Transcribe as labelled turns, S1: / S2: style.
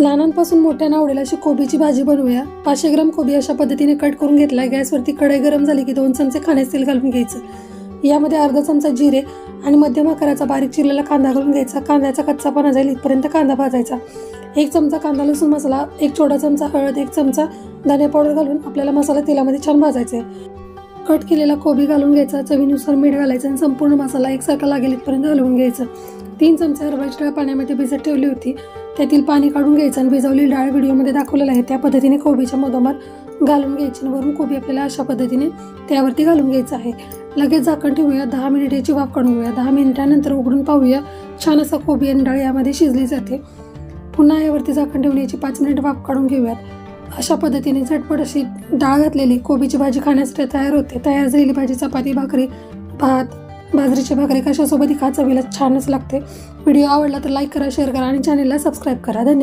S1: लहानांपासून मोठ्यांना आवडेल अशी कोबीची भाजी बनवूया। 500 ग्राम कोबी अशा पद्धतीने कट करून घेतलाय। गॅसवरती कढई गरम झाली की 2 चमचे खाण्याचे तेल घालून घ्यायचं। यामध्ये अर्धा चमचा जिरे आणि मध्यम आकाराचा बारीक चिरलेला कांदा घालून घ्यायचा। कांद्याचा कच्चापणा जाईल इथपर्यंत कांदा भाजायचा। 1 चमचा कांदा लसूण मसाला, 1 छोटा चमचा हळद, 1 चमचा धने पावडर घालून आपल्याला मसाला तेलामध्ये छान भाजायचा आहे। कट केलेला कोबी घालून घ्यायचा, चवीनुसार मीठ घालायचं आणि संपूर्ण मसाला एकसारखा लागेल इथपर्यंत हलवून घ्यायचं। 3 चमचे हरभऱ्याची डाळ पाण्यामध्ये भिजत ठेवली होती, त्यातील पाणी काढून घ्यायचं आणि भिजवलेली डाळ व्हिडिओमध्ये दाखवलेलं आहे त्या पद्धतीने कोबीच्या मधोमध घालून घ्यायची आणि वरून कोबी आपल्याला अशा पद्धतीने त्यावरती घालून घ्यायचं आहे। लगेच झाकण ठेवूया, 10 मिनिट याची वाफ काढून घेऊया। 10 मिनिटांनंतर उघडून पाहूया, छान असा कोबी आणि डाळ यामध्ये शिजली जाते। पुन्हा यावरती झाकण ठेवून याची 5 मिनिट वाफ काढून घेऊयात। अशा पद्धतीने झटपट अशी डाळ घातलेली कोबीची भाजी खाण्यासाठी तयार होते। तयार झालेली भाजी चपाती, भाकरी, भात, बाजरीची भाकरी कशासोबतही खा, चवीला छानच लागते। व्हिडिओ आवडला तर लाईक करा, शेअर करा आणि चॅनलला सबस्क्राईब करा। धन्यवाद।